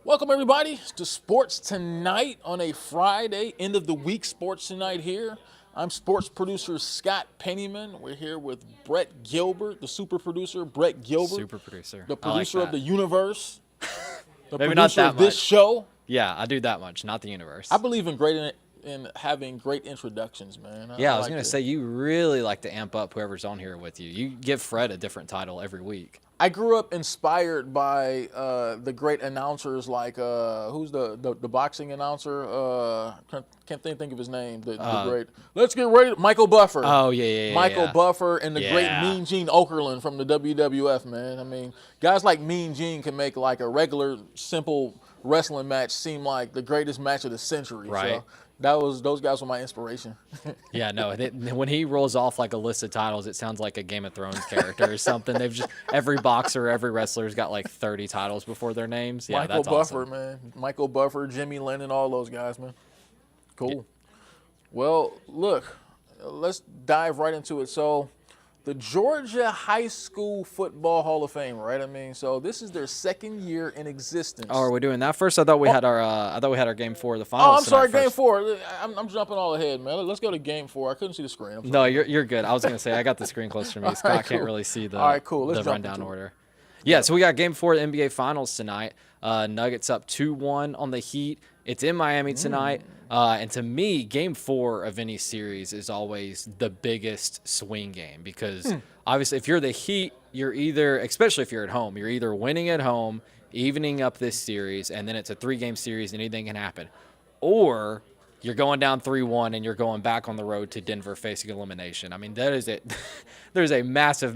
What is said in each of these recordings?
Welcome, everybody, to Sports Tonight on a Friday, end of the week Sports Tonight here. I'm sports producer Scott Pennyman. We're here with Brett Gilbert, the super producer, Brett Gilbert. Super producer. The I like producer of the that. universe, the Maybe not producer that of this much. show. Yeah, I do that much, not the universe. I believe in having great introductions, man. Yeah, I was like going to to- say, you really like to amp up whoever's on here with you. You give Fred a different title every week. I grew up inspired by the great announcers like who's the boxing announcer? Can't think of his name. The great. Let's get ready. Michael Buffer. Oh, yeah. Michael Buffer and the great Yeah. Mean Gene Okerlund from the WWF, man. I mean, guys like Mean Gene can make like a regular, simple wrestling match seem like the greatest match of the century. Right. So those guys were my inspiration. Yeah, no, when he rolls off like a list of titles, it sounds like a Game of Thrones character or something. Every boxer, every wrestler's got like 30 titles before their names. Yeah, Michael that's Buffer, awesome. man. Michael Buffer, Jimmy Lennon, all those guys, man. Cool. Well, look, let's dive right into it. So, the Georgia High School Football Hall of Fame, right? I mean, so this is their second year in existence. Oh, are we doing that first? I thought we had our game 4 of the Oh, finals. I'm sorry, tonight Game first. 4. I'm jumping all ahead, man. Let's go to Game 4. I couldn't see the screen. I'm sorry. No, you're good. I was gonna say I got the screen close to me. Scott right, can't cool. really see the All right, cool. Let's the jump rundown into it. order. Yeah, so we got Game 4 of the NBA Finals tonight. Nuggets up 2-1 on the Heat. It's in Miami tonight. And to me, Game 4 of any series is always the biggest swing game because obviously if you're the Heat, you're either, especially if you're at home, you're either winning at home, evening up this series, and then it's a 3-game series and anything can happen, or you're going down 3-1 and you're going back on the road to Denver facing elimination. I mean, that is it. There's a massive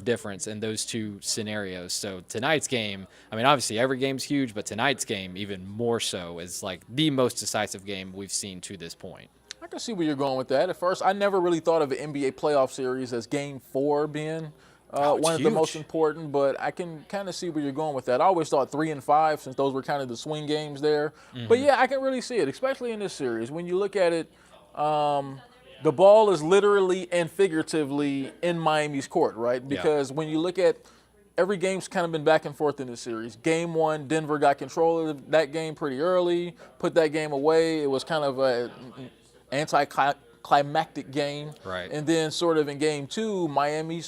difference in those two scenarios. So tonight's game, I mean, obviously every game's huge, but tonight's game even more so is like the most decisive game we've seen to this point. I can see where you're going with that. At first, I never really thought of an NBA playoff series as Game 4 being it's one of the huge. most important, but I can kind of see where you're going with that. I always thought 3 and 5, since those were kind of the swing games there. But yeah, I can really see it, especially in this series. When you look at it, the ball is literally and figuratively in Miami's court, right? Because when you look at every game's kind of been back and forth in this series. Game 1, Denver got control of that game pretty early, put that game away. It was kind of a anticlimactic game. Right. And then sort of in Game 2, Miami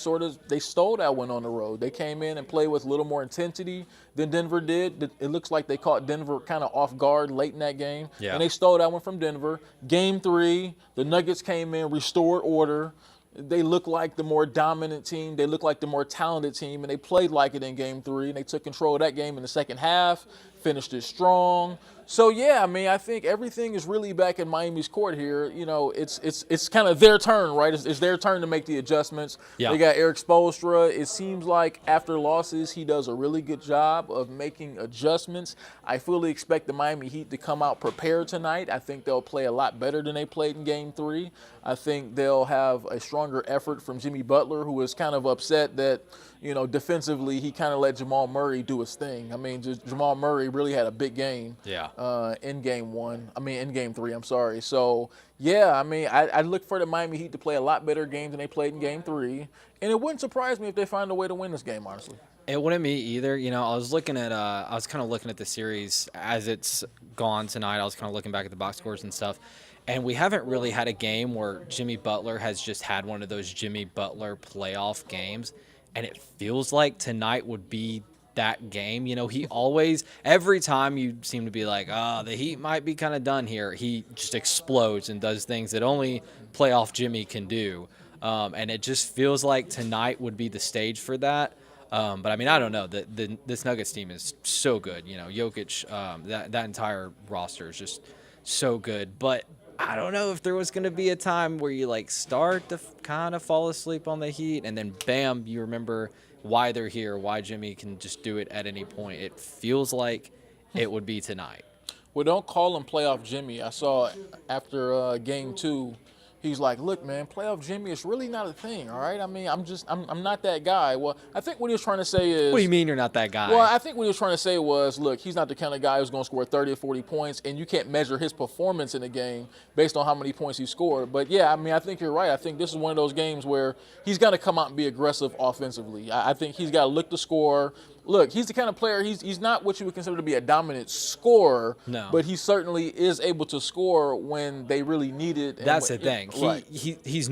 they stole that one on the road. They came in and played with a little more intensity than Denver did. It looks like they caught Denver kind of off guard late in that game. Yeah. And they stole that one from Denver. Game 3, the Nuggets came in, restored order. They look like the more dominant team. They look like the more talented team, and they played like it in Game 3, and they took control of that game in the second half, finished it strong. So, yeah, I mean, I think everything is really back in Miami's court here. You know, it's kind of their turn, right? It's their turn to make the adjustments. Yeah. They got Eric Spoelstra. It seems like after losses, he does a really good job of making adjustments. I fully expect the Miami Heat to come out prepared tonight. I think they'll play a lot better than they played in Game 3. I think they'll have a stronger effort from Jimmy Butler, who was kind of upset that, you know, defensively he kind of let Jamal Murray do his thing. I mean, Jamal Murray really had a big game. Yeah. In Game 3, I'm sorry. So, yeah, I mean, I look for the Miami Heat to play a lot better game than they played in Game 3. And it wouldn't surprise me if they find a way to win this game, honestly. It wouldn't be either. You know, I was kind of looking at the series as it's gone tonight. I was kind of looking back at the box scores and stuff. And we haven't really had a game where Jimmy Butler has just had one of those Jimmy Butler playoff games. And it feels like tonight would be that game. You know, he always, every time you seem to be like, the Heat might be kind of done here, he just explodes and does things that only playoff Jimmy can do. And it just feels like tonight would be the stage for that. But I mean, I don't know. This Nuggets team is so good. You know, Jokic, that entire roster is just so good. But I don't know if there was going to be a time where you like start to kind of fall asleep on the Heat, and then bam, you remember why they're here, why Jimmy can just do it at any point. It feels like it would be tonight. Well, don't call him playoff Jimmy. I saw after Game 2, he's like, look, man, playoff Jimmy is really not a thing, all right? I mean, I'm not that guy. Well, I think what he was trying to say is... What do you mean you're not that guy? Well, I think what he was trying to say was, look, he's not the kind of guy who's going to score 30 or 40 points, and you can't measure his performance in the game based on how many points he scored. But, yeah, I mean, I think you're right. I think this is one of those games where he's got to come out and be aggressive offensively. I think he's got to look to score, look, he's the kind of player, he's not what you would consider to be a dominant scorer, No. but he certainly is able to score when they really need it. That's the thing. Right. He's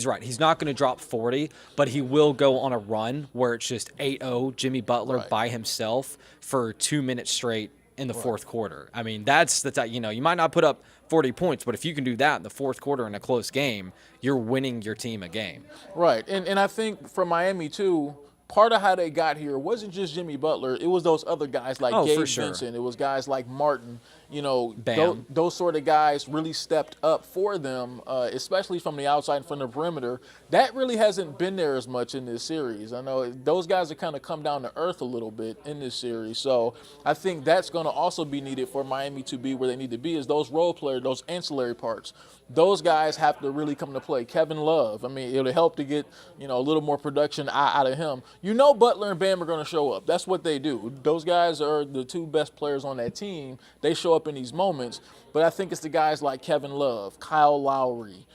right. He's not going to drop 40, but he will go on a run where it's just 8-0 Jimmy Butler by himself for 2 minutes straight in the fourth quarter. I mean, that's the type, you might not put up 40 points, but if you can do that in the fourth quarter in a close game, you're winning your team a game. Right. And I think for Miami, too, part of how they got here wasn't just Jimmy Butler. It was those other guys like Gabe Vincent. It was guys like Martin. Those sort of guys really stepped up for them, especially from the outside and from the perimeter. That really hasn't been there as much in this series. I know those guys have kind of come down to earth a little bit in this series. So I think that's going to also be needed for Miami to be where they need to be, is those role players, those ancillary parts. Those guys have to really come to play. Kevin Love, I mean, it'll help to get, a little more production out of him. Butler and Bam are going to show up. That's what they do. Those guys are the two best players on that team. They show up in these moments. But I think it's the guys like Kevin Love, Kyle Lowry,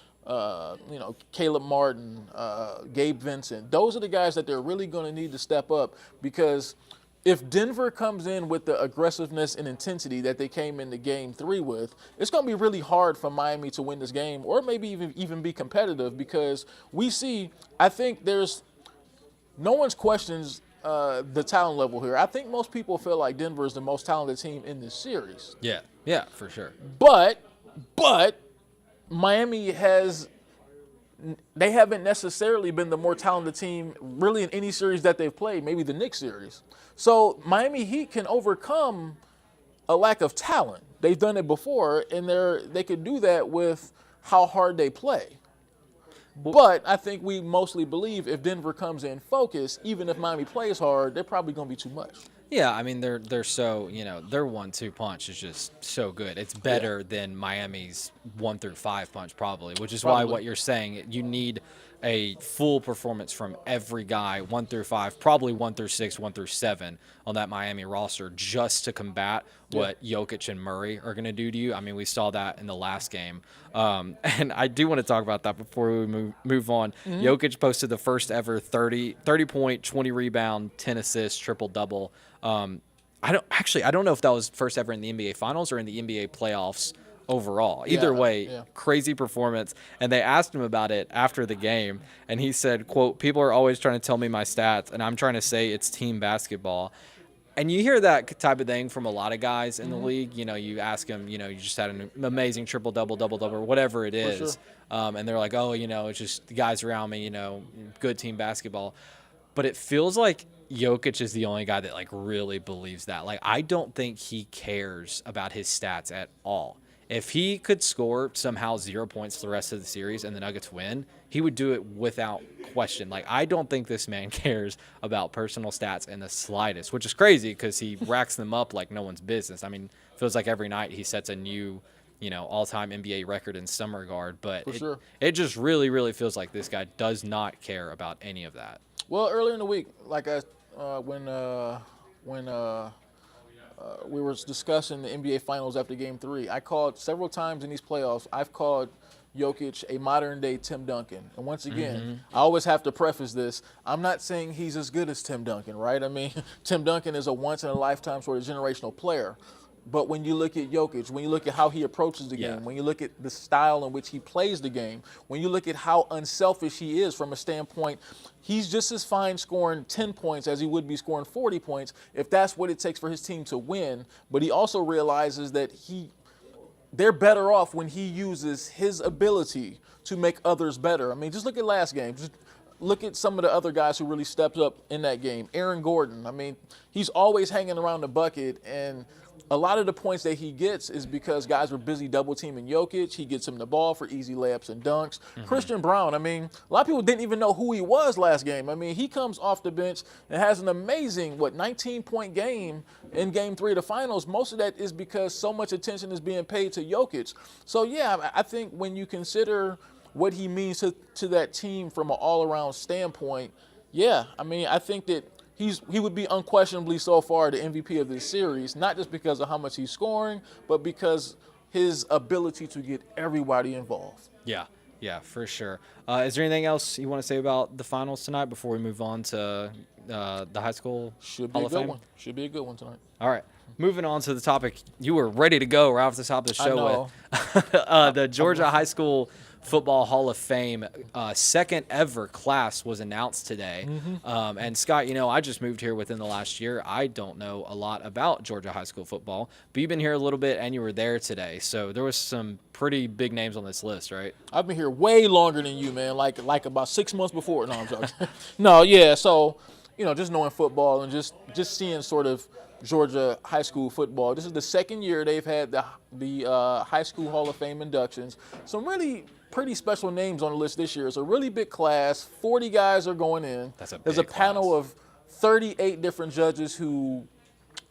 Caleb Martin, Gabe Vincent. Those are the guys that they're really going to need to step up, because if Denver comes in with the aggressiveness and intensity that they came into Game 3 with, it's going to be really hard for Miami to win this game, or maybe even be competitive, because I think there's no one's questions the talent level here. I think most people feel like Denver is the most talented team in this series. Yeah, for sure. But Miami they haven't necessarily been the more talented team really in any series that they've played, maybe the Knicks series. So Miami Heat can overcome a lack of talent. They've done it before, and they could do that with how hard they play. But I think we mostly believe if Denver comes in focused, even if Miami plays hard, they're probably going to be too much. Yeah, I mean, they're so, their 1-2 punch is just so good. It's better than Miami's 1-5 punch probably, which is why what you're saying, you need a full performance from every guy, 1-5, probably 1-6, 1-7 on that Miami roster, just to combat what Jokic and Murray are going to do to you. I mean, we saw that in the last game. And I do want to talk about that before we move on. Mm-hmm. Jokic posted the first ever 30-point, 20 rebound, 10 assists, triple-double. I don't know if that was first ever in the NBA Finals or in the NBA playoffs overall. Either way, crazy performance. And they asked him about it after the game, and he said, quote, "People are always trying to tell me my stats, and I'm trying to say it's team basketball." And you hear that type of thing from a lot of guys in the league. You ask them, you just had an amazing triple-double, double-double, whatever it is. Sure. And they're like, oh, it's just the guys around me, good team basketball. But it feels like Jokic is the only guy that, really believes that. I don't think he cares about his stats at all. If he could score somehow 0 points for the rest of the series and the Nuggets win, he would do it without question. I don't think this man cares about personal stats in the slightest, which is crazy because he racks them up like no one's business. I mean, it feels like every night he sets a new, all-time NBA record in some regard. But it just really, really feels like this guy does not care about any of that. Well, earlier in the week, when we were discussing the NBA Finals after Game 3, I called several times in these playoffs. I've called Jokic a modern-day Tim Duncan. And once again, I always have to preface this. I'm not saying he's as good as Tim Duncan, right? I mean, Tim Duncan is a once-in-a-lifetime sort of generational player. But when you look at Jokic, when you look at how he approaches the game, when you look at the style in which he plays the game, when you look at how unselfish he is from a standpoint, he's just as fine scoring 10 points as he would be scoring 40 points if that's what it takes for his team to win. But he also realizes that they're better off when he uses his ability to make others better. I mean, just look at last game. Just look at some of the other guys who really stepped up in that game. Aaron Gordon, I mean, he's always hanging around the bucket, and a lot of the points that he gets is because guys were busy double-teaming Jokic. He gets him the ball for easy layups and dunks. Christian Brown, I mean, a lot of people didn't even know who he was last game. I mean, he comes off the bench and has an amazing, 19-point game in Game 3 of the Finals. Most of that is because so much attention is being paid to Jokic. So, yeah, I think when you consider what he means to that team from an all-around standpoint, yeah, I mean, I think that he would be unquestionably so far the MVP of this series, not just because of how much he's scoring, but because his ability to get everybody involved. Yeah. Yeah, for sure. Is there anything else you want to say about the finals tonight before we move on to the high school Should be Hall a of good Fame? one. Should be a good one tonight. All right. Moving on to the topic you were ready to go right off the top of the I show know. with. The Georgia High School Football Hall of Fame second ever class was announced today. And Scott, I just moved here within the last year. I don't know a lot about Georgia high school football, but you've been here a little bit and you were there today. So there was some pretty big names on this list, right? I've been here way longer than you, man. Like about 6 months before. No, I'm joking. No, yeah. So, just knowing football and just seeing sort of Georgia high school football. This is the second year they've had the high school Hall of Fame inductions. Some really pretty special names on the list this year. It's a really big class. 40 guys are going in. There's a panel of 38 different judges who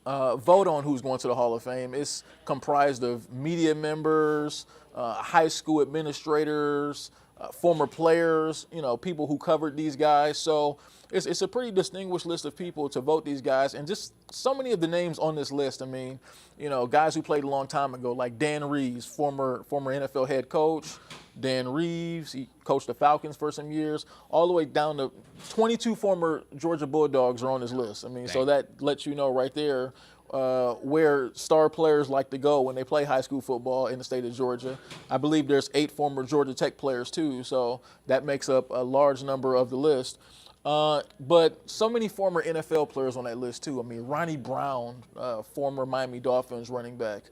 vote on who's going to the Hall of Fame. It's comprised of media members, high school administrators, former players, people who covered these guys. So it's a pretty distinguished list of people to vote these guys. And just so many of the names on this list, I mean, guys who played a long time ago, like Dan Reeves, former NFL head coach. Dan Reeves, he coached the Falcons for some years, all the way down to 22 former Georgia Bulldogs are on this list. I mean, so that lets you know right there where star players like to go when they play high school football in the state of Georgia. I believe there's 8 former Georgia Tech players too, so that makes up a large number of the list. But so many former NFL players on that list too. I mean, Ronnie Brown, former Miami Dolphins running back,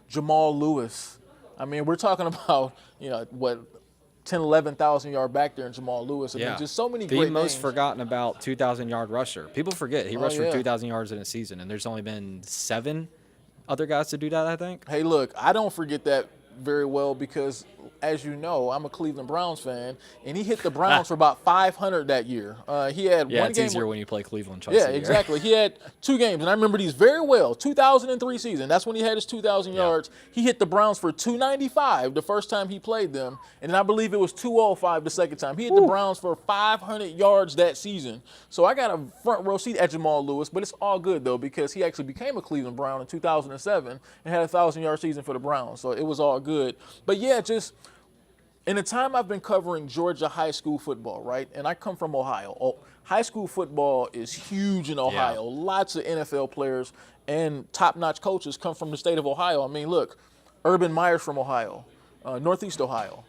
Jamal Lewis. I mean, we're talking about, 10, 11,000 yard back there in Jamal Lewis. I mean, just so many great names. The most forgotten about 2,000-yard rusher. People forget he rushed for 2,000 yards in a season, and there's only been 7 other guys to do that, I think. Hey, look, I don't forget that very well because, as you know, I'm a Cleveland Browns fan, and he hit the Browns for about 500 that year. He had one game. It's easier when you play Cleveland twice a year. Exactly. He had 2 games, and I remember these very well. 2003 season, that's when he had his 2,000 yards. He hit the Browns for 295 the first time he played them, and then I believe it was 205 the second time. He hit the Browns for 500 yards that season. So I got a front row seat at Jamal Lewis, but it's all good, though, because he actually became a Cleveland Brown in 2007 and had a 1,000-yard season for the Browns. So it was all good. But, yeah, just – in the time I've been covering Georgia high school football, right, and I come from Ohio. High school football is huge in Ohio. Yeah. Lots of NFL players and top-notch coaches come from the state of Ohio. I mean, look, Urban Meyer's from Ohio, Northeast Ohio.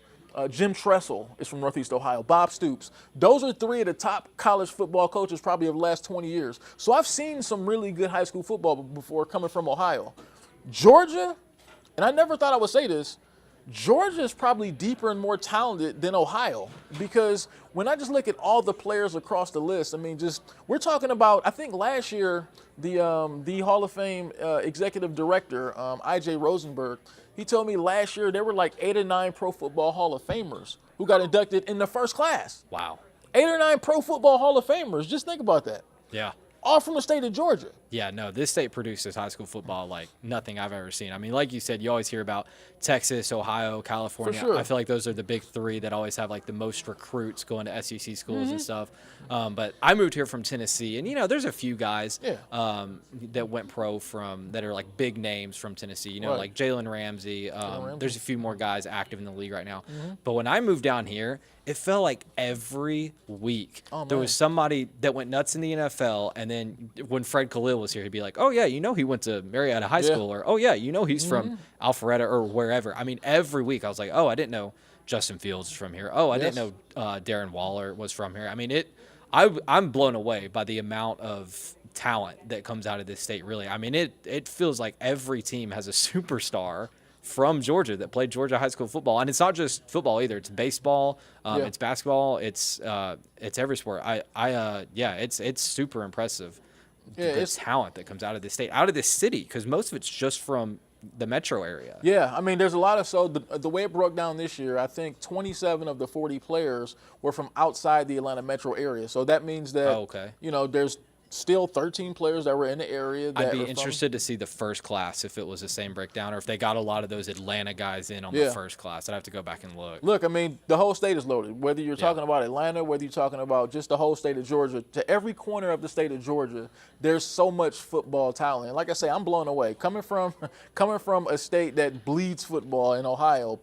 Jim Tressel is from Northeast Ohio. Bob Stoops. Those are 3 of the top college football coaches probably of the last 20 years. So I've seen some really good high school football before coming from Ohio. Georgia, and I never thought I would say this, Georgia is probably deeper and more talented than Ohio because when I just look at all the players across the list, I mean, we're talking about, I think last year, the Hall of Fame executive director, I.J. Rosenberg, he told me last year there were like 8 or 9 Pro Football Hall of Famers who got inducted in the first class. Wow. 8 or 9 Pro Football Hall of Famers. Just think about that. Yeah. All from the state of Georgia. Yeah, no, this state produces high school football like nothing I've ever seen. I mean, like you said, you always hear about Texas, Ohio, California. For sure. I feel like those are the big 3 that always have like the most recruits going to SEC schools and stuff. But I moved here from Tennessee, and there's a few guys that went pro that are like big names from Tennessee. Like Jalen Ramsey. There's a few more guys active in the league right now. But when I moved down here, it felt like every week there was somebody that went nuts in the NFL, and then when Fred Khalil was here, he'd be like, "Oh yeah, he went to Marietta High School," or "Oh yeah, he's from Alpharetta or wherever." I mean, every week I was like, "Oh, I didn't know Justin Fields is from here. Oh, I didn't know Darren Waller was from here." I mean, I'm blown away by the amount of talent that comes out of this state. Really, I mean, it feels like every team has a superstar from Georgia that played Georgia high school football, and it's not just football either. It's baseball, it's basketball, it's every sport. It's super impressive. The talent that comes out of this state, out of this city, because most of it's just from the metro area. Yeah, I mean, there's a lot of the way it broke down this year, I think 27 of the 40 players were from outside the Atlanta metro area. So that means that there's still 13 players that were in the area. I'd be interested to see the first class if it was the same breakdown or if they got a lot of those Atlanta guys in on the first class. I'd have to go back and look. Look, I mean, the whole state is loaded. Whether you're talking about Atlanta, whether you're talking about just the whole state of Georgia, to every corner of the state of Georgia, there's so much football talent. And like I say, I'm blown away. Coming from a state that bleeds football in Ohio,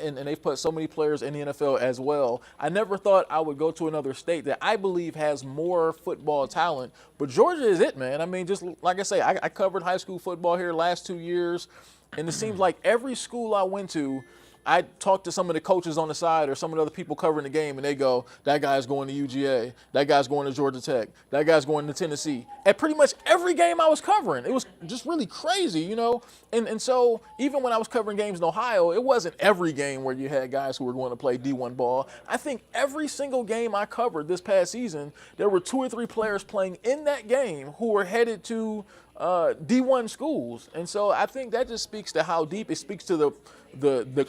and they've put so many players in the NFL as well. I never thought I would go to another state that I believe has more football talent, but Georgia is it, man. I mean, just like I say, I covered high school football here last 2 years, and it seems like every school I went to, I talked to some of the coaches on the side or some of the other people covering the game, and they go, that guy's going to UGA, that guy's going to Georgia Tech, that guy's going to Tennessee. At pretty much every game I was covering. It was just really crazy, you know? And so even when I was covering games in Ohio, it wasn't every game where you had guys who were going to play D1 ball. I think every single game I covered this past season, there were 2 or 3 players playing in that game who were headed to D1 schools. And so I think that just speaks to how deep it speaks to the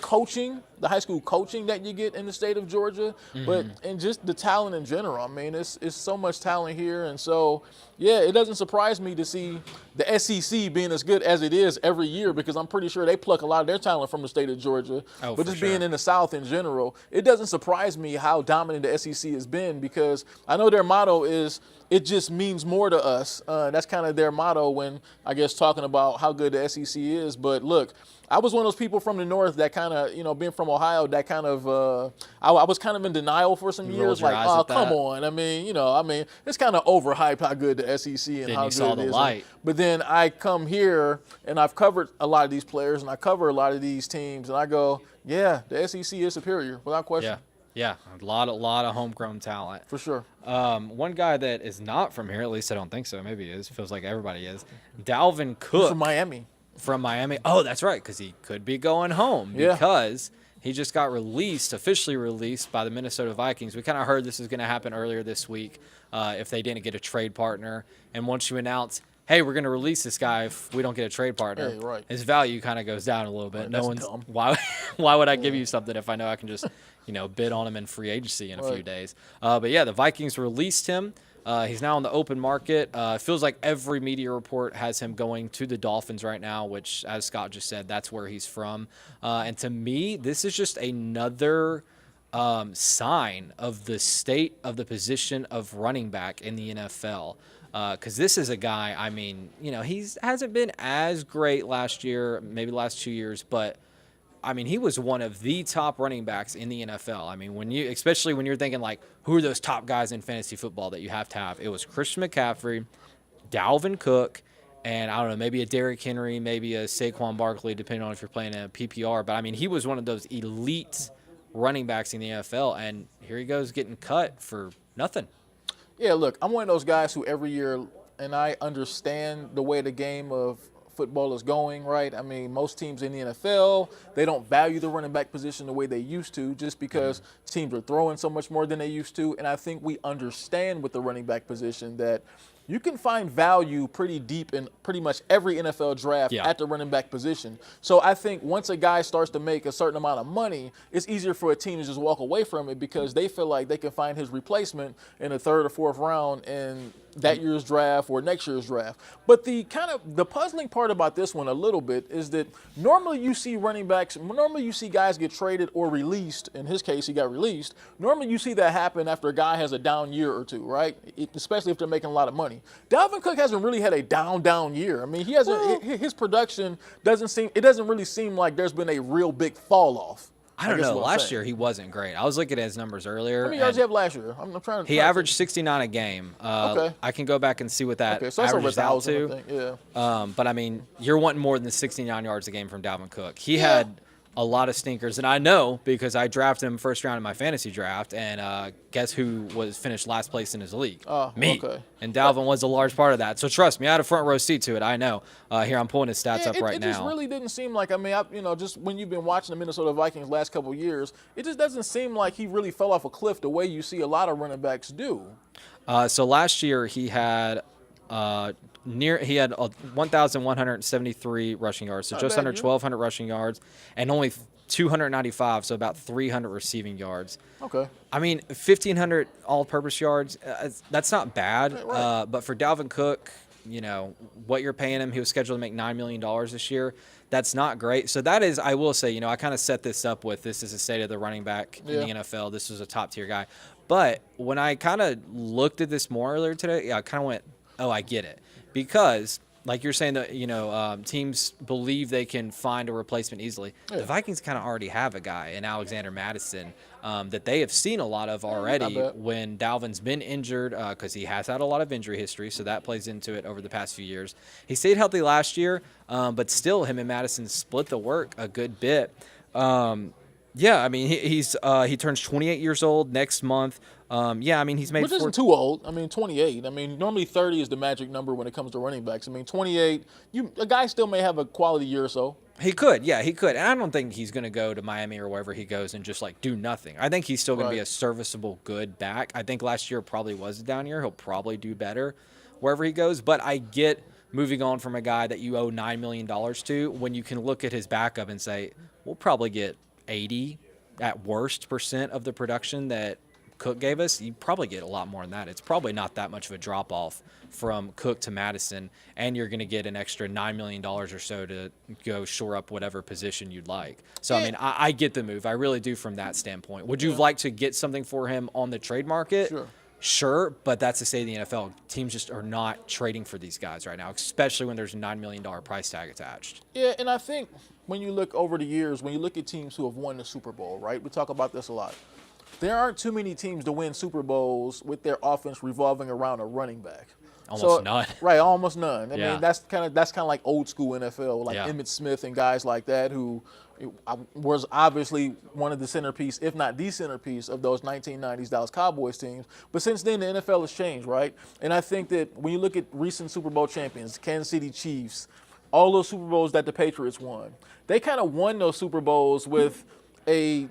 coaching, the high school coaching that you get in the state of Georgia, but and just the talent in general. I mean, it's so much talent here, and so yeah, it doesn't surprise me to see the SEC being as good as it is every year, because I'm pretty sure they pluck a lot of their talent from the state of Georgia. But just being in the South in general, it doesn't surprise me how dominant the SEC has been, because I know their motto is it just means more to us. That's kind of their motto when, I guess, talking about how good the SEC is. But look, I was one of those people from the North that kind of, you know, being from Ohio, that kind of, I was kind of in denial for some years. Like, oh, come on. I mean, it's kind of overhyped how good the SEC and how good it is. Light. But then I come here and I've covered a lot of these players and I cover a lot of these teams and I go, yeah, the SEC is superior without question. Yeah, a lot of homegrown talent. For sure. One guy that is not from here, at least I don't think so. Maybe he is. Feels like everybody is. Dalvin Cook. He's from Miami. From Miami. Oh, that's right, because he could be going home because he just got officially released by the Minnesota Vikings. We kind of heard this was going to happen earlier this week if they didn't get a trade partner. And once you announce, hey, we're going to release this guy if we don't get a trade partner, his value kind of goes down a little bit. Right, dumb. Why would I give you something if I know I can just bid on him in free agency in a few days? But yeah, the Vikings released him. He's now on the open market. It feels like every media report has him going to the Dolphins right now, which, as Scott just said, that's where he's from. And to me, this is just another sign of the state of the position of running back in the NFL. Because this is a guy, I mean, he hasn't been as great last year, maybe the last 2 years, but I mean, he was one of the top running backs in the NFL. I mean, especially when you're thinking like, who are those top guys in fantasy football that you have to have? It was Christian McCaffrey, Dalvin Cook, and I don't know, maybe a Derrick Henry, maybe a Saquon Barkley, depending on if you're playing a PPR. But I mean, he was one of those elite running backs in the NFL, and here he goes getting cut for nothing. Yeah, look, I'm one of those guys who every year, and I understand the way the game of football is going, right? I mean, most teams in the NFL, they don't value the running back position the way they used to, just because teams are throwing so much more than they used to. And I think we understand with the running back position that you can find value pretty deep in pretty much every NFL draft at the running back position. So I think once a guy starts to make a certain amount of money, it's easier for a team to just walk away from it because they feel like they can find his replacement in the 3rd or 4th round in that year's draft or next year's draft. But the puzzling part about this one a little bit is that normally you see guys get traded or released. In his case, he got released. Normally you see that happen after a guy has a down year or two, right? Especially if they're making a lot of money. Dalvin Cook hasn't really had a down year. I mean, he hasn't. His production doesn't really seem like there's been a real big fall off. I don't know. Last year he wasn't great. I was looking at his numbers earlier. How many yards did he have last year? I'm trying to. He averaged 69 a game. Okay. I can go back and see what that averages out to. I think. Yeah. But I mean, you're wanting more than 69 yards a game from Dalvin Cook. He had a lot of stinkers, and I know because I drafted him first round in my fantasy draft, and guess who finished last place in his league? Me. Okay. And Dalvin was a large part of that. So trust me, I had a front row seat to it. I know. Here, I'm pulling his stats up right now. It just really didn't seem like, just when you've been watching the Minnesota Vikings last couple of years, it just doesn't seem like he really fell off a cliff the way you see a lot of running backs do. So last year he had 1,173 rushing yards, so just under 1,200 rushing yards, and only 295, so about 300 receiving yards. Okay. I mean, 1,500 all-purpose yards, that's not bad. Right. But for Dalvin Cook, what you're paying him, he was scheduled to make $9 million this year. That's not great. So that is, I will say, I kind of set this up with this is the state of the running back in the NFL. This was a top-tier guy. But when I kind of looked at this more earlier today, I kind of went, oh, I get it. Because like you're saying that teams believe they can find a replacement easily. The Vikings kind of already have a guy in Alexander Madison that they have seen a lot of already when Dalvin's been injured, because he has had a lot of injury history, so that plays into it over the past few years. He stayed healthy last year, but still him and Madison split the work a good bit. Yeah, I mean, he turns 28 years old next month. Yeah, I mean, he's made Which isn't too old. I mean, 28. I mean, normally 30 is the magic number when it comes to running backs. I mean, 28, a guy still may have a quality year or so. He could, yeah, he could. And I don't think he's going to go to Miami or wherever he goes and just, like, do nothing. I think he's still going to be a serviceable, good back. I think last year probably was a down year. He'll probably do better wherever he goes. But I get moving on from a guy that you owe $9 million to when you can look at his backup and say, we'll probably get 80 at worst % of the production that Cook gave us. You probably get a lot more than that. It's probably not that much of a drop off from Cook to Madison, and you're going to get an extra $9 million or so to go shore up whatever position you'd like. So, I mean, I get the move. I really do from that standpoint. Would you like to get something for him on the trade market? Sure, but that's the state of the NFL. Teams just are not trading for these guys right now, especially when there's a $9 million price tag attached. Yeah, and I think when you look over the years, when you look at teams who have won the Super Bowl, right? We talk about this a lot. There aren't too many teams to win Super Bowls with their offense revolving around a running back. Almost none. Right, almost none. I mean, that's kind of like old school NFL, like Emmitt Smith and guys like that who was obviously one of the centerpiece, if not the centerpiece, of those 1990s Dallas Cowboys teams. But since then, the NFL has changed, right? And I think that when you look at recent Super Bowl champions, Kansas City Chiefs, all those Super Bowls that the Patriots won, they kind of won those Super Bowls with a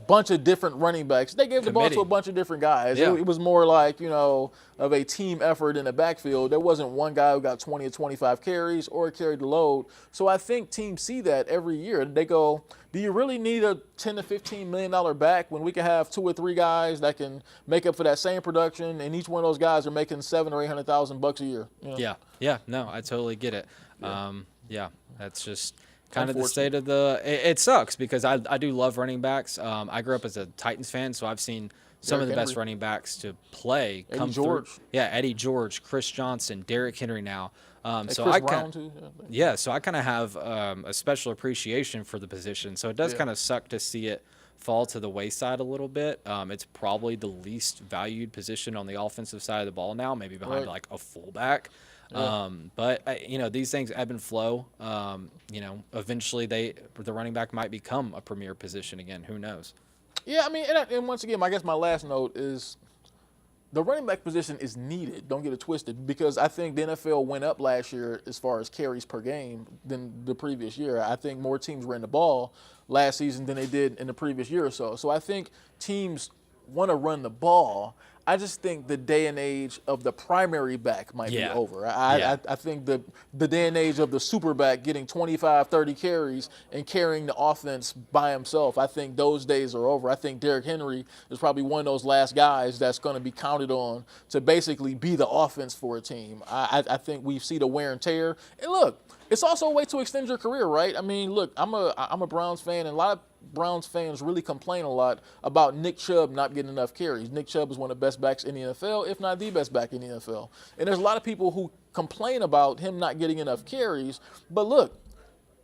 bunch of different running backs. They gave the ball to a bunch of different guys. Yeah. It was more like, of a team effort in the backfield. There wasn't one guy who got 20 or 25 carries or carried the load. So I think teams see that every year. They go, do you really need a $10 to $15 million back when we can have 2 or 3 guys that can make up for that same production, and each one of those guys are making $700,000 or $800,000 a year? Yeah. No, I totally get it. That's just kind of the state of the – it sucks because I do love running backs. I grew up as a Titans fan, so I've seen some of the best running backs to play come through. Yeah, Eddie George, Chris Johnson, Derrick Henry now. So I kind of have a special appreciation for the position. So it does kind of suck to see it fall to the wayside a little bit. It's probably the least valued position on the offensive side of the ball now, maybe behind like a fullback. But these things ebb and flow. Eventually the running back might become a premier position again. Who knows? Yeah, I mean, and once again, I guess my last note is the running back position is needed. Don't get it twisted, because I think the NFL went up last year as far as carries per game than the previous year. I think more teams ran the ball last season than they did in the previous year or so. So I think teams want to run the ball. I just think the day and age of the primary back might be over. I think the day and age of the super back getting 25, 30 carries and carrying the offense by himself, I think those days are over. I think Derrick Henry is probably one of those last guys that's going to be counted on to basically be the offense for a team. I think we see the wear and tear. And look, it's also a way to extend your career, right? I mean, look, I'm a Browns fan, and a lot of Browns fans really complain a lot about Nick Chubb not getting enough carries. Nick Chubb is one of the best backs in the NFL, if not the best back in the NFL. And there's a lot of people who complain about him not getting enough carries. But look,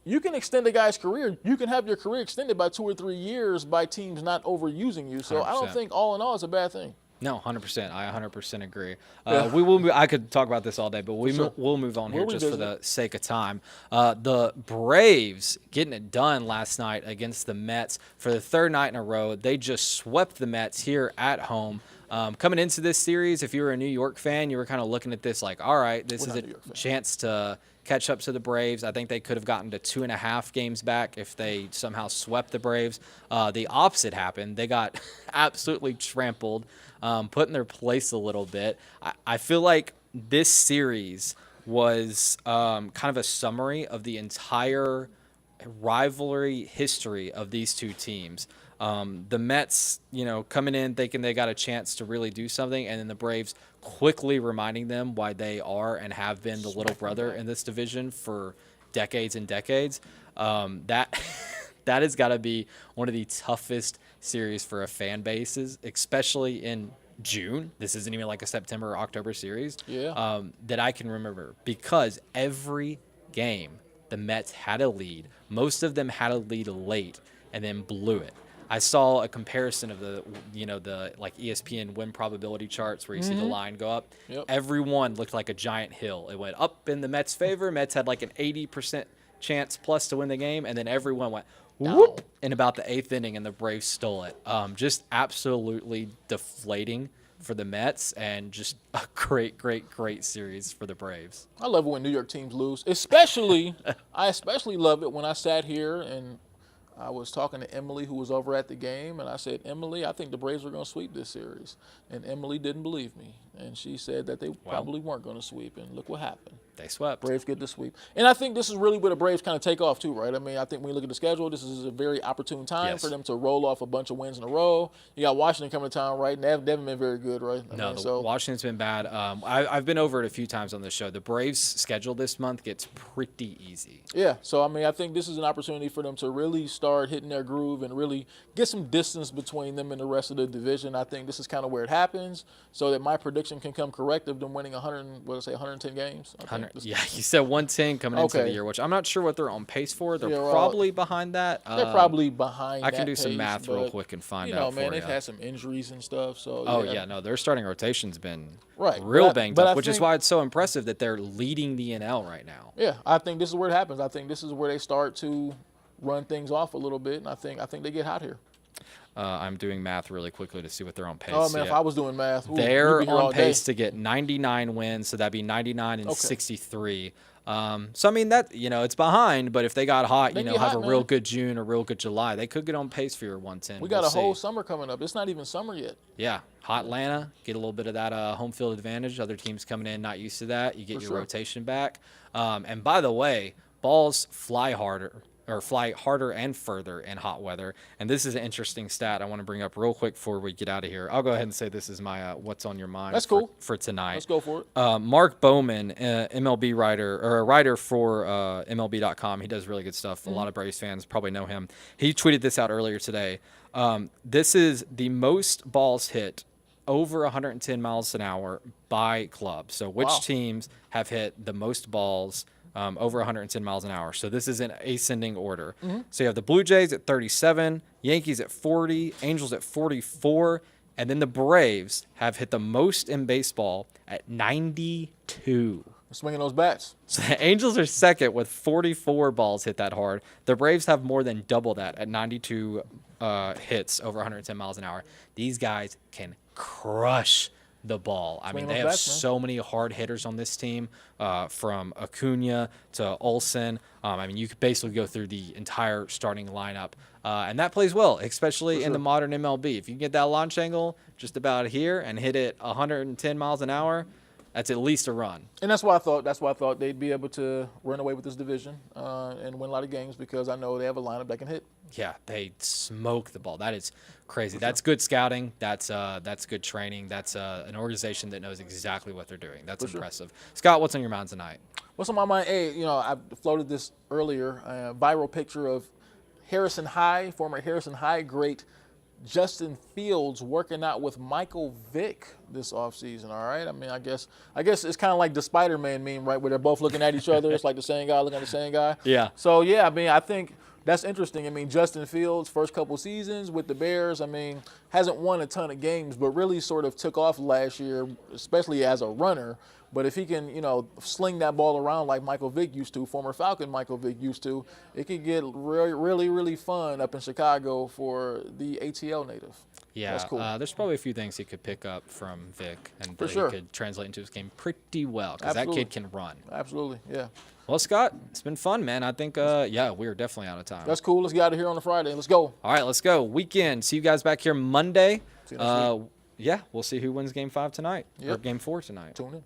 you can extend a guy's career. You can have your career extended by 2 or 3 years by teams not overusing you. So 100%. I don't think all in all it's a bad thing. No, 100%. I 100% agree. We will. I could talk about this all day, but we'll move on here just for the sake of time. The Braves getting it done last night against the Mets for the 3rd night in a row. They just swept the Mets here at home. Coming into this series, if you were a New York fan, you were kind of looking at this like, all right, this is a chance to catch up to the Braves. I think they could have gotten to 2.5 games back if they somehow swept the Braves. The opposite happened. They got absolutely trampled, put in their place a little bit. I feel like this series was kind of a summary of the entire rivalry history of these two teams. The Mets, coming in thinking they got a chance to really do something, and then the Braves quickly reminding them why they are and have been the little brother in this division for decades and decades. That has got to be one of the toughest series for a fan bases, especially in June. This isn't even like a September or October series. Yeah. That I can remember, because every game the Mets had a lead. Most of them had a lead late and then blew it. I saw a comparison of the like ESPN win probability charts where you see the line go up. Yep. Every one looked like a giant hill. It went up in the Mets' favor. Mets had like an 80% chance plus to win the game, and then everyone went whoop in about the 8th inning, and the Braves stole it. Just absolutely deflating for the Mets, and just a great series for the Braves. I love it when New York teams lose. I especially love it when I sat here and I was talking to Emily, who was over at the game, and I said, Emily, I think the Braves are going to sweep this series. And Emily didn't believe me. And she said that they probably weren't going to sweep. And look what happened. They swept. Braves get the sweep. And I think this is really where the Braves kind of take off too, right? I mean, I think when you look at the schedule, this is a very opportune time for them to roll off a bunch of wins in a row. You got Washington coming to town, right? And they haven't been very good, right? Washington's been bad. I've been over it a few times on the show. The Braves' schedule this month gets pretty easy. Yeah, so, I mean, I think this is an opportunity for them to really start hitting their groove and really get some distance between them and the rest of the division. I think this is kind of where it happens, so that my prediction can come correct of them winning 110 games. Yeah, you said 110 coming into the year, which I'm not sure what they're on pace for. They're probably behind that. They're probably behind I can do pace, some math real quick and find out for you. They've had some injuries and stuff. So their starting rotation's been real banged up, which is why it's so impressive that they're leading the NL right now. Yeah, I think this is where it happens. I think this is where they start to run things off a little bit, and I think they get hot here. I'm doing math really quickly to see what they're on pace. Oh, man, if I was doing math. They're on pace to get 99 wins, so that'd be 99 and 63. So, I mean, that it's behind, but if they got hot, have a real good June or real good July, they could get on pace for your 110. We got a whole summer coming up. It's not even summer yet. Yeah, hot Atlanta, get a little bit of that home field advantage. Other teams coming in not used to that. You get your rotation back. And by the way, balls fly harder and further in hot weather. And this is an interesting stat I want to bring up real quick before we get out of here. I'll go ahead and say this is my what's on your mind. That's cool. For tonight. Let's go for it. Mark Bowman, MLB writer, or a writer for MLB.com. He does really good stuff. A lot of Braves fans probably know him. He tweeted this out earlier today. This is the most balls hit over 110 miles an hour by club. So which teams have hit the most balls over 110 miles an hour? So this is in ascending order. So you have the Blue Jays at 37, Yankees at 40, Angels at 44, and then the Braves have hit the most in baseball at 92. Swinging those bats. So the Angels are second with 44 balls hit that hard. The Braves have more than double that at 92 hits over 110 miles an hour. These guys can crush the ball. I mean, they have so many hard hitters on this team, from Acuna to Olsen. I mean, you could basically go through the entire starting lineup, and that plays well, especially in the modern MLB. If you can get that launch angle just about here and hit it 110 miles an hour, that's at least a run. And that's why I thought they'd be able to run away with this division and win a lot of games, because I know they have a lineup that can hit. Yeah, they smoke the ball. That is crazy. That's good scouting. That's good training. That's an organization that knows exactly what they're doing. That's impressive. Scott, what's on your mind tonight? What's on my mind? Hey, I floated this earlier. Viral picture of former Harrison High great Justin Fields working out with Michael Vick this offseason, all right? I mean, I guess it's kind of like the Spider-Man meme, right, where they're both looking at each other. It's like the same guy looking at the same guy. Yeah. So, yeah, I mean, I think that's interesting. I mean, Justin Fields, first couple seasons with the Bears, I mean, hasn't won a ton of games, but really sort of took off last year, especially as a runner. But if he can, sling that ball around like Michael Vick used to, former Falcon Michael Vick used to, it could get really fun up in Chicago for the ATL native. Yeah, that's cool. There's probably a few things he could pick up from Vick and that he could translate into his game pretty well, because that kid can run. Absolutely, yeah. Well, Scott, it's been fun, man. I think, we're definitely out of time. That's cool. Let's get out of here on a Friday. Let's go. All right, let's go. Weekend. See you guys back here Monday. See you next week. Yeah, we'll see who wins Game 5 tonight, or Game 4 tonight. Tune in.